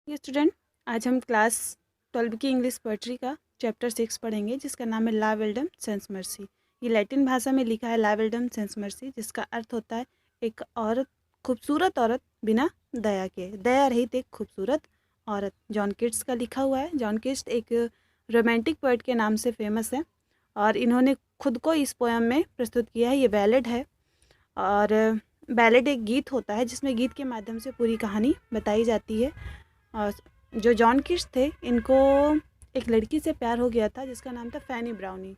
ये स्टूडेंट, आज हम क्लास 12 की इंग्लिश पोएट्री का चैप्टर 6 पढ़ेंगे, जिसका नाम है ला विल्डम सेंस मर्सी। ये लैटिन भाषा में लिखा है ला विल्डम सेंस मर्सी, जिसका अर्थ होता है एक औरत, खूबसूरत औरत बिना दया के, दया रहित एक खूबसूरत औरत। जॉन किट्स का लिखा हुआ है। जॉन किट्स एक रोमांटिक पोएट के नाम से फेमस है और इन्होंने खुद को इस पोएम में प्रस्तुत किया है। ये बैलेड है और बैलेड एक गीत होता है जिसमें गीत के माध्यम से पूरी कहानी बताई जाती है। और जो जॉन किट्स थे, इनको एक लड़की से प्यार हो गया था जिसका नाम था फैनी ब्राउनी,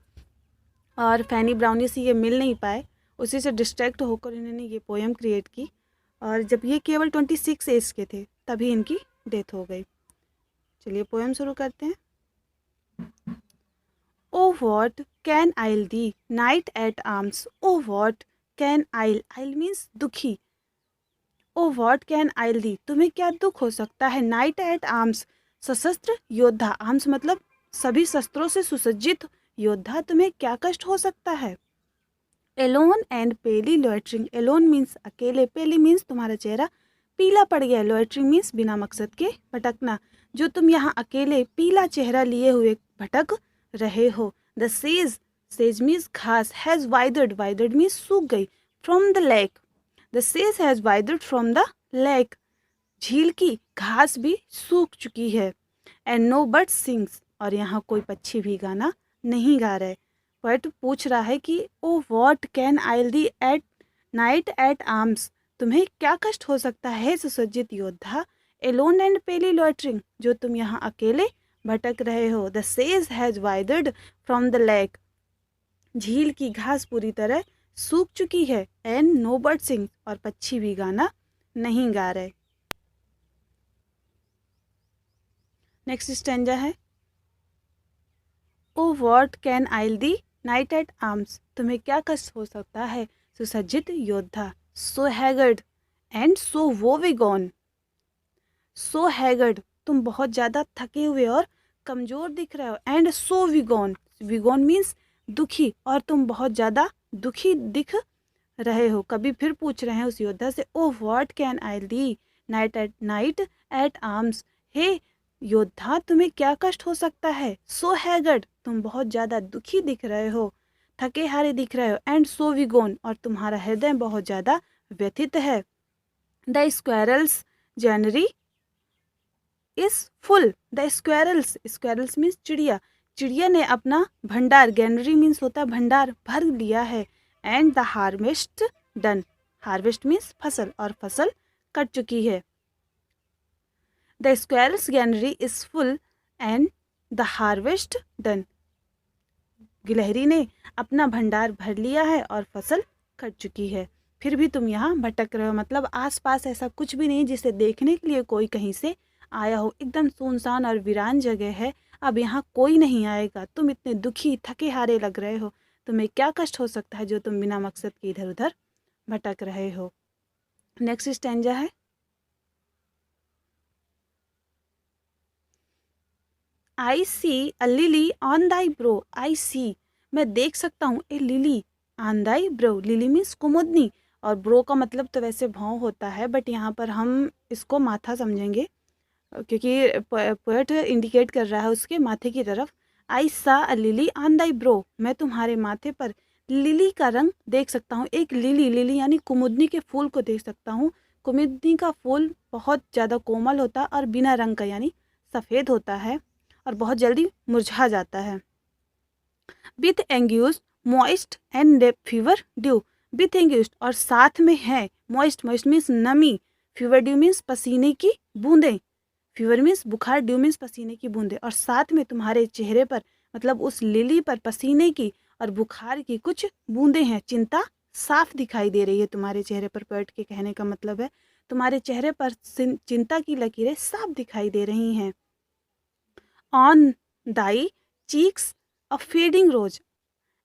और फैनी ब्राउनी से ये मिल नहीं पाए। उसी से डिस्ट्रैक्ट होकर इन्होंने ये पोएम क्रिएट की, और जब ये केवल 26 एज के थे तभी इनकी डेथ हो गई। चलिए पोएम शुरू करते हैं। O what can ail thee knight at arms, O what can ail, ail means दुखी। ओ वॉट कैन आइल दी, तुम्हें क्या दुख हो सकता है। नाइट एट आर्म्स, सशस्त्र योद्धा, आर्म्स मतलब सभी शस्त्रों से सुसज्जित योद्धा, तुम्हें क्या कष्ट हो सकता है। एलोन एंड पेली लोइटरिंग, एलोन मीन्स अकेले, पेली मीन्स तुम्हारा चेहरा पीला पड़ गया, लोइटरिंग मीन्स बिना मकसद के भटकना, जो तुम यहाँ अकेले पीला चेहरा लिए हुए भटक रहे हो। द सेज, सेज मीन्स घास, हैज वाइदर्ड, वाइदर्ड मीन्स सूख गई, from the lake, the says has withered from the lake, झील की घास भी सूख चुकी है। एंड नो बर्ड सिंग्स, और यहाँ कोई पक्षी भी गाना नहीं गा रहे। पोएट पूछ रहा है कि oh what can ail thee at knight at arms, तुम्हें क्या कष्ट हो सकता है सुसज्जित योद्धा। एलोन एंड पेली लॉइटरिंग, जो तुम यहाँ अकेले भटक रहे हो। The says has withered from the lake, झील की घास पूरी तरह सूख चुकी है। एंड नो बर्ड सिंग, और पक्षी भी गाना नहीं गा रहे। नेक्स्ट स्टैंजा है, O what can ail thee knight at arms, तुम्हें क्या कष्ट हो सकता है सुसज्जित योद्धा। So haggard and so woebegone, so haggard, तुम बहुत ज़्यादा थके हुए और कमज़ोर दिख रहे हो। एंड सो विगॉन, विगॉन मीन्स दुखी, और तुम बहुत ज़्यादा दुखी दिख रहे हो। कभी फिर पूछ रहे हैं उस योद्धा से, O what can ail thee knight at arms, हे योद्धा तुम्हें क्या कष्ट हो सकता है। सो हैगर्ड, तुम बहुत ज़्यादा दुखी दिख रहे हो, थके हारे दिख रहे हो। एंड सो विगोन, और तुम्हारा हृदय बहुत ज़्यादा व्यथित है। The squirrel's granary is full, the squirrel's, squirrel's means चिड़िया, चिड़िया ने अपना भंडार, गैनरी मीन्स होता है भंडार, भर लिया है। And the harvest done, harvest means फसल, और फसल कट चुकी है। The squirrel's granary is full and the harvest done, गिलहरी ने अपना भंडार भर लिया है और फसल कट चुकी है। फिर भी तुम यहाँ भटक रहे हो, मतलब आसपास ऐसा कुछ भी नहीं जिसे देखने के लिए कोई कहीं से आया हो। एकदम सुनसान और वीरान जगह है, अब यहाँ कोई नहीं आएगा। तुम इतने दुखी थके हारे लग रहे हो, तुम्हें क्या कष्ट हो सकता है जो तुम बिना मकसद के इधर उधर भटक रहे हो। नेक्स्ट स्टैंजा है, I see a lily on thy brow, I see, मैं देख सकता हूँ, a lily on thy brow, lily means कुमुदनी, और ब्रो का मतलब तो वैसे भाव होता है, बट यहाँ पर हम इसको माथा समझेंगे क्योंकि पोएट इंडिकेट कर रहा है उसके माथे की तरफ। आई सा अ लिली ऑन दाई ब्रो, मैं तुम्हारे माथे पर लिली का रंग देख सकता हूँ। एक लिली, लिली यानी कुमुदनी के फूल को देख सकता हूँ। कुमुदनी का फूल बहुत ज़्यादा कोमल होता है और बिना रंग का यानी सफ़ेद होता है और बहुत जल्दी मुरझा जाता है। With anguish moist and fever dew, with anguish, और साथ में है, मॉइस्ट, मॉइस्ट मीन्स नमी, फीवर ड्यू मीन्स पसीने की बूंदें, फीवर मीन्स बुखार, ड्यू मीन्स पसीने की बूंदें, और साथ में तुम्हारे चेहरे पर, मतलब उस लिली पर पसीने की और बुखार की कुछ बूंदें हैं। चिंता साफ दिखाई दे रही है तुम्हारे चेहरे पर। पोएट के कहने का मतलब है तुम्हारे चेहरे पर चिंता की लकीरें साफ दिखाई दे रही हैं। On thy cheeks a fading rose,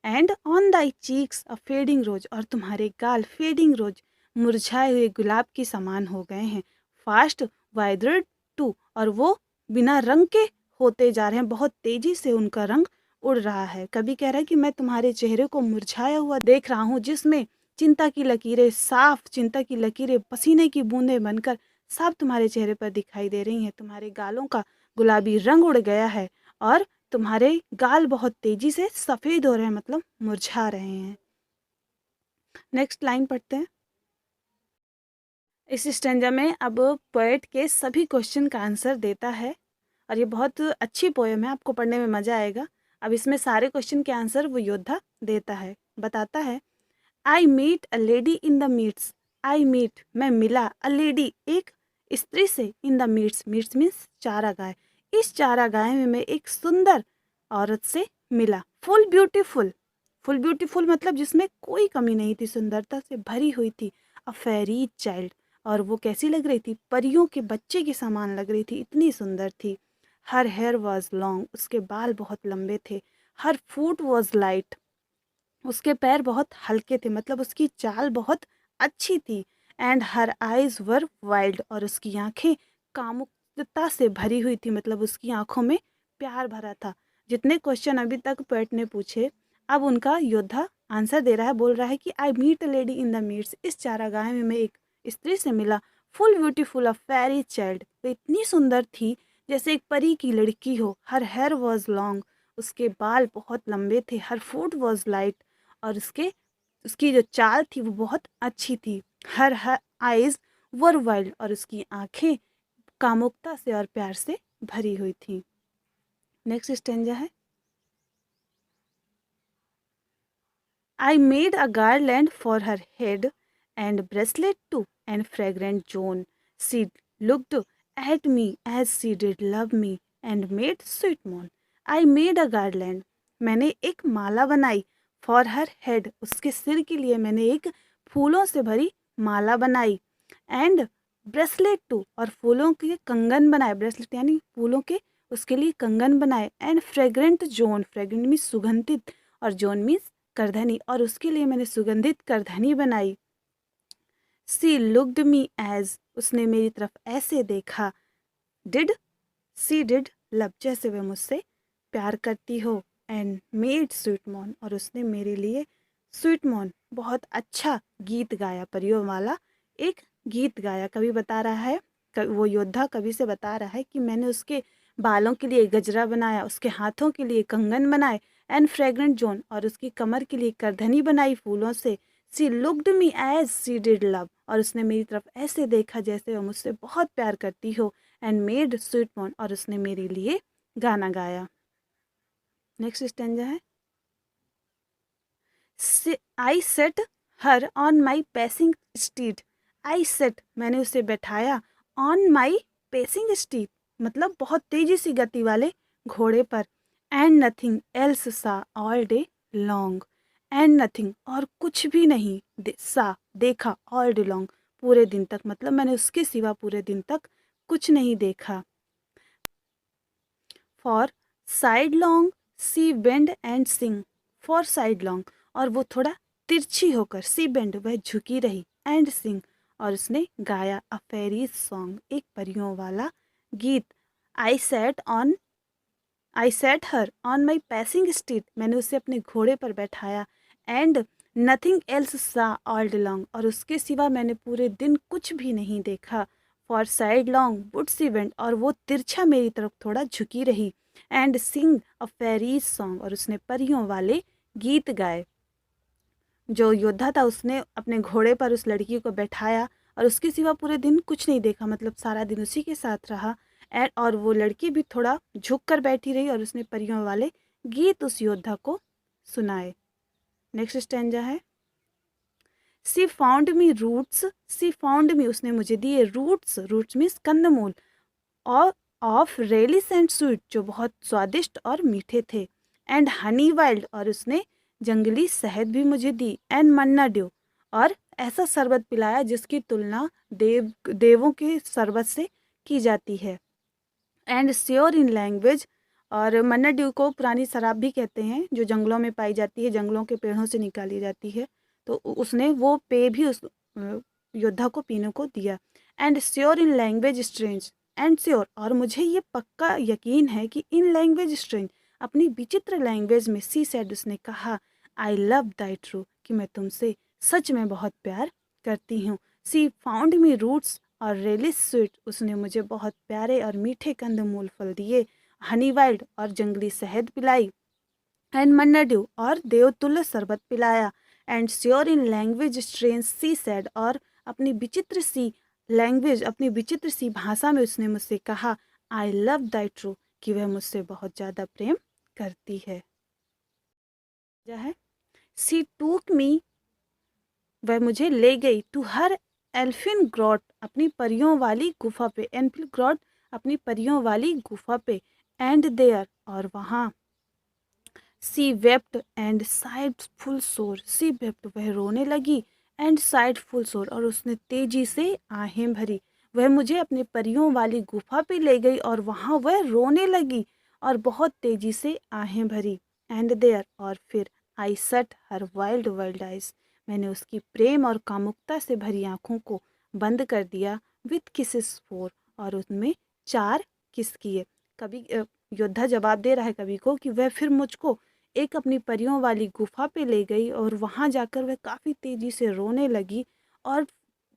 and on thy cheeks a fading rose, और तुम्हारे गाल फेडिंग रोज, मुरझाए हुए गुलाब के समान हो गए हैं। फास्ट वाइदर्ड टू, और वो बिना रंग के होते जा रहे हैं, बहुत तेजी से उनका रंग उड़ रहा है। कभी कह रहा है कि मैं तुम्हारे चेहरे को मुरझाया हुआ देख रहा हूँ, जिसमें चिंता की लकीरें साफ, चिंता की लकीरें पसीने की बूंदें बनकर साफ तुम्हारे चेहरे पर दिखाई दे रही हैं। तुम्हारे गालों का गुलाबी रंग उड़ गया है और तुम्हारे गाल बहुत तेजी से सफ़ेद हो रहे हैं, मतलब मुरझा रहे हैं। नेक्स्ट लाइन पढ़ते हैं। इस स्टैंजा में अब पोएट के सभी क्वेश्चन का आंसर देता है और ये बहुत अच्छी पोएम है, आपको पढ़ने में मज़ा आएगा। अब इसमें सारे क्वेश्चन के आंसर वो योद्धा देता है, बताता है। I meet a lady in the meads. I meet मैं मिला, अ लेडी एक स्त्री से, in the meads, meads means चारागाह। इस चारागाह में मैं एक सुंदर औरत से मिला। फुल ब्यूटीफुल, फुल ब्यूटीफुल मतलब जिसमें कोई कमी नहीं थी, सुंदरता से भरी हुई थी। अ फेरी चाइल्ड, और वो कैसी लग रही थी, परियों के बच्चे के समान लग रही थी, इतनी सुंदर थी। हर हेयर वॉज लॉन्ग, उसके बाल बहुत लंबे थे। हर फूट वॉज लाइट, उसके पैर बहुत हल्के थे, मतलब उसकी चाल बहुत अच्छी थी। And her eyes were wild, और उसकी आंखें कामुकता से भरी हुई थी, मतलब उसकी आंखों में प्यार भरा था। जितने क्वेश्चन अभी तक पोएट ने पूछे, अब उनका योद्धा आंसर दे रहा है, बोल रहा है कि I meet a lady in the meads. इस चारागाह में मैं एक स्त्री से मिला। Full beautiful a faery child, वो इतनी सुंदर थी जैसे एक परी की लड़की हो। हर हेयर वॉज लॉन्ग, उसके बाल बहुत लंबे थे। हर फूट वॉज लाइट, और उसकी जो चाल थी वो बहुत अच्छी थी। हर हर आइज वर वाइल्ड, और उसकी आंखें कामुकता से और प्यार से भरी हुई थी। नेक्स्ट स्टेंजा है। I made a garland for her head and bracelet too and fragrant zone. She looked at me as she did love me and made sweet moan. I made a garland, मैंने एक माला बनाई। For her head, उसके सिर के लिए मैंने एक फूलों से भरी माला बनाई। एंड ब्रेसलेट टू, और फूलों के कंगन बनाए। ब्रेसलेट यानी फूलों के उसके लिए कंगन बनाए। And fragrant zone, fragrant means सुगंधित, और जोन मीन्स करधनी, और उसके लिए मैंने सुगंधित करधनी बनाई। सी लुक्ड मी एज, उसने मेरी तरफ ऐसे देखा। डिड, सी डिड लव, जैसे वह मुझसे प्यार करती हो। एंड मेड स्वीट मॉन, और उसने मेरे लिए स्वीट मॉन, बहुत अच्छा गीत गाया, परियों वाला एक गीत गाया। कवि बता रहा है, वो योद्धा कवि से बता रहा है कि मैंने उसके बालों के लिए गजरा बनाया, उसके हाथों के लिए कंगन बनाए। एंड फ्रेग्रेंट जोन, और उसकी कमर के लिए करधनी बनाई फूलों से। She looked me as she did love, और उसने मेरी तरफ ऐसे देखा जैसे वह मुझसे बहुत प्यार करती हो। एंड मेड स्वीट मॉन, और उसने मेरे लिए गाना गाया। नेक्स्ट स्टेंजा है। I set her on my pacing steed. I set, मैंने उसे बैठाया। ऑन माई पेसिंग स्टीड, मतलब बहुत तेजी सी गति वाले घोड़े पर। And nothing else saw all day long, and nothing, और कुछ भी नहीं, सा देखा, ऑल डे लॉन्ग, पूरे दिन तक, मतलब मैंने उसके सिवा पूरे दिन तक कुछ नहीं देखा। For sidelong she bend and sing, for sidelong, और वो थोड़ा तिरछी होकर, सी बेंड वह झुकी रही, एंड सिंग, और उसने गाया अ फेरीज सॉन्ग, एक परियों वाला गीत। I set on, I set her on my pacing steed, मैंने उसे अपने घोड़े पर बैठाया। And nothing else saw all day long, और उसके सिवा मैंने पूरे दिन कुछ भी नहीं देखा। For sidelong would she bend, और वो तिरछा मेरी तरफ थोड़ा झुकी रही। And sing a faery's song, और उसने परियों वाले गीत गाए। जो योद्धा था उसने अपने घोड़े पर उस लड़की को बैठाया और उसके सिवा पूरे दिन कुछ नहीं देखा, मतलब सारा दिन उसी के साथ रहा। एंड और वो लड़की भी थोड़ा झुक कर बैठी रही और उसने परियों वाले गीत उस योद्धा को सुनाए। नेक्स्ट स्टैंजा है। सी फाउंड मी रूट्स, सी फाउंड मी, उसने मुझे दिए रूट्स, रूट्स मीन्स कंदमूल, और ऑफ रेलिस एंड स्वीट, जो बहुत स्वादिष्ट और मीठे थे। एंड हनी वाइल्ड, और उसने जंगली शहद भी मुझे दी। एंड मन्ना ड्यू, और ऐसा शरबत पिलाया जिसकी तुलना देवों के शरबत से की जाती है। एंड श्योर इन लैंग्वेज, और मन्ना ड्यू को पुरानी शराब भी कहते हैं, जो जंगलों में पाई जाती है, जंगलों के पेड़ों से निकाली जाती है। तो उसने वो पेय भी उस योद्धा को पीने को दिया। And sure in language strange, and sure, और मुझे ये पक्का यकीन है कि इन लैंग्वेज स्ट्रेंज, अपनी विचित्र लैंग्वेज में, सी सेड, उसने कहा, आई लव दाई ट्रू, कि मैं तुमसे सच में बहुत प्यार करती हूँ। सी फाउंड मी रूट्स और रेलिश स्वीट, उसने मुझे बहुत प्यारे और मीठे कंदमूल फल दिए। हनी वाइल्ड, और जंगली शहद पिलाई। एंड मन्ना ड्यू, और देवतुल्य शरबत पिलाया। And sure in language strange she said, और अपनी विचित्र सी लैंग्वेज, अपनी विचित्र सी भाषा में उसने मुझसे कहा, आई लव दाई ट्रू, कि वह मुझसे बहुत ज़्यादा प्रेम करती है। है सी टूक मी, वह मुझे ले गई टू हर एल्फिन ग्रॉट, अपनी परियों वाली गुफा पे। एल्फिन ग्रॉट, अपनी परियों वाली गुफा पे। एंड देयर, और वहाँ। सी वेप्ट एंड साइड फुल सोर, सी वेप्ट, वह रोने लगी। एंड साइड फुल सोर, और उसने तेजी से आहें भरी। वह मुझे अपने परियों वाली गुफा पे ले गई और वहाँ वह रोने लगी और बहुत तेजी से आहें भरी। एंड देयर, और फिर। आई सट हर वाइल्ड वाइल्ड आइज, मैंने उसकी प्रेम और कामुकता से भरी आंखों को बंद कर दिया। विथ किसेस फोर, और उसमें 4 किस किए। कभी योद्धा जवाब दे रहा है कवि को कि वह फिर मुझको एक अपनी परियों वाली गुफा पे ले गई और वहाँ जाकर वह काफ़ी तेज़ी से रोने लगी और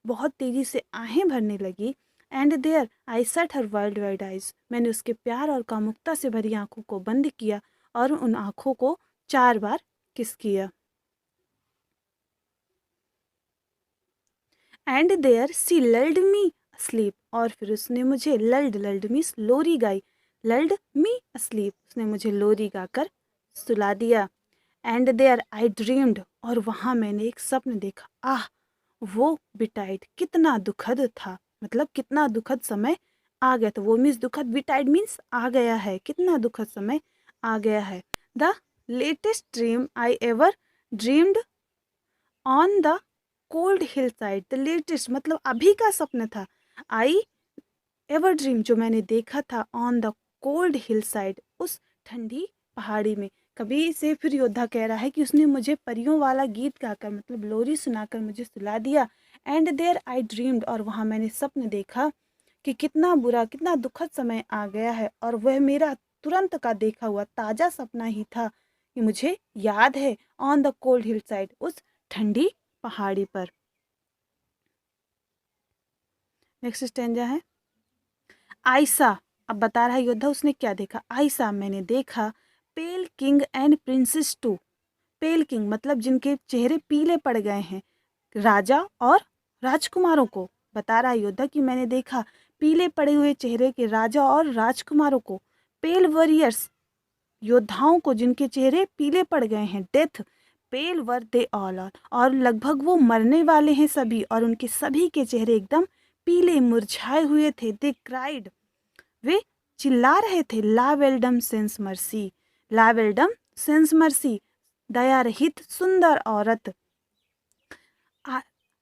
बहुत तेज़ी से आहें भरने लगी। And there I set her wild wild eyes, मैंने उसके प्यार और कामुकता से भरी आंखों को बंद किया और उन आंखों को 4 बार किस किया। And there she lulled me asleep, और फिर उसने मुझे लल्ड मीस लोरी गाई। लल्ड मी अस्लीप, उसने मुझे लोरी गाकर सुला दिया। एंड देयर आई ड्रीम्ड, और वहाँ मैंने एक स्वप्न देखा। आह, वो बिटाइड, कितना दुखद था, मतलब कितना दुखद समय आ गया था। वो मीन्स दुखद, बिटाइड मीन्स आ गया है, कितना दुखद समय आ गया है। The latest dream I ever dreamed on the cold hill side, the latest मतलब अभी का सपना था। आई एवर ड्रीम, जो मैंने देखा था, on the cold hill side, उस ठंडी पहाड़ी में। कभी से फिर योद्धा कह रहा है कि उसने मुझे परियों वाला गीत गाकर, मतलब लोरी सुनाकर मुझे सुला दिया। एंड देयर आई ड्रीम्ड, और वहाँ मैंने स्वप्न देखा कि कितना बुरा, कितना दुखद समय आ गया है, और वह मेरा तुरंत का देखा हुआ ताज़ा सपना ही था कि मुझे याद है। On the cold hill side, उस ठंडी पहाड़ी पर। नेक्स्ट स्टेंजा है आयसा। अब बता रहा है योद्धा उसने क्या देखा। आयसा, मैंने देखा pale king and princes too. Pale king मतलब जिनके चेहरे पीले पड़ गए हैं, राजा और राजकुमारों को बता रहा है योद्धा कि मैंने देखा पीले पड़े हुए चेहरे के राजा और राजकुमारों को। पेल वॉरियर्स, योद्धाओं को जिनके चेहरे पीले पड़ गए हैं। Death, pale were they all are, और लगभग वो मरने वाले हैं सभी, और उनके सभी के चेहरे एकदम पीले मुरझाए हुए थे। दे क्राइड, वे चिल्ला रहे थे। ला वेल्डम सेंस मर्सी, ला वेल्डम सेंस मर्सी, दया रहित सुंदर औरत।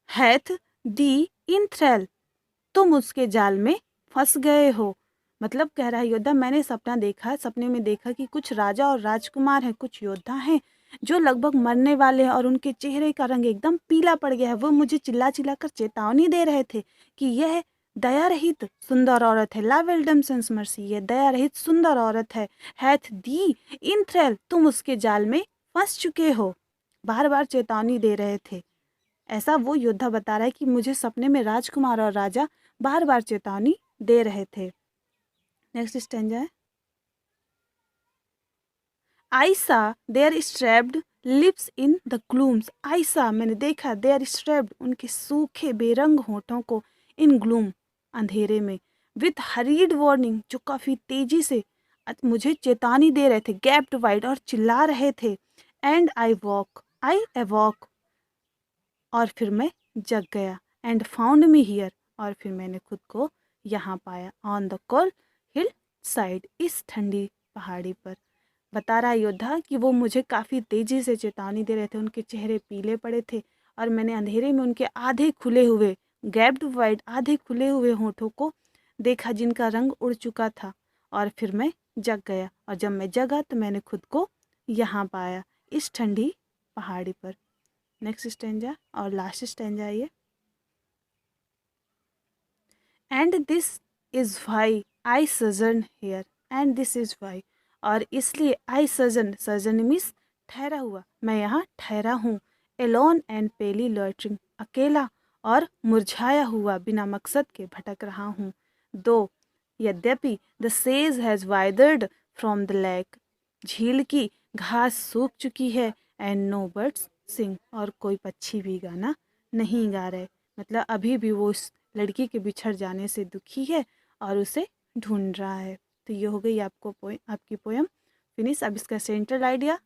हैथ दी इन थ्रेल, तुम उसके जाल में फंस गए हो। मतलब कह रहा है योद्धा, मैंने सपना देखा, सपने में देखा कि कुछ राजा और राजकुमार हैं, कुछ योद्धा हैं जो लगभग मरने वाले हैं और उनके चेहरे का रंग एकदम पीला पड़ गया है। वो मुझे चिल्ला चिल्ला कर चेतावनी दे रहे थे कि यह दया रहित सुंदर औरत है। ला वेल्डम सेंस मर्सी, ये दया रहित सुंदर औरत है। हैथ दी इन थ्रेल, तुम उसके जाल में फंस चुके हो। बार बार चेतावनी दे रहे थे। ऐसा वो योद्धा बता रहा है कि मुझे सपने में राजकुमार और राजा बार बार चेतावनी दे रहे थे। नेक्स्ट स्टेंजा है I saw their starved lips in the glooms. I saw, मैंने देखा देयर स्ट्रैप्ड, उनके सूखे बेरंग होठों को, इन ग्लूम, अंधेरे में। विथ हरीड वार्निंग, जो काफ़ी तेजी से मुझे चेतावनी दे रहे थे। गैप्ड वाइड, और चिल्ला रहे थे। एंड आई अवॉक, और फिर मैं जग गया। एंड फाउंड मी हियर, और फिर मैंने खुद को यहाँ पाया। On the cold hill side, इस ठंडी पहाड़ी पर। बता रहा योद्धा कि वो मुझे काफ़ी तेज़ी से चेतावनी दे रहे थे। उनके चेहरे पीले पड़े थे और मैंने अंधेरे में उनके आधे खुले हुए, गैप्ड वाइड, आधे खुले हुए होठों को देखा जिनका रंग उड़ चुका था। और फिर मैं जग गया, और जब मैं जगा तो मैंने खुद को यहाँ पाया, इस ठंडी पहाड़ी पर। नेक्स्ट स्टेंजा और लास्ट स्टेंजा ये, and this is why I sojourn here. And this is why, और इसलिए आई सजन, सजन मीन्स ठहरा हुआ, मैं यहाँ ठहरा हूँ। एलोन एंड पेली लॉइटरिंग, अकेला और मुरझाया हुआ बिना मकसद के भटक रहा हूँ। 2. यद्यपि द सेज has withered from the lake, झील की घास सूख चुकी है, एंड नो बर्ड्स सिंग, और कोई पक्षी भी गाना नहीं गा रहे। मतलब अभी भी वो उस लड़की के बिछड़ जाने से दुखी है और उसे ढूंढ रहा है। तो ये हो गई आपकी पोएम फिनिश। अब इसका सेंट्रल आइडिया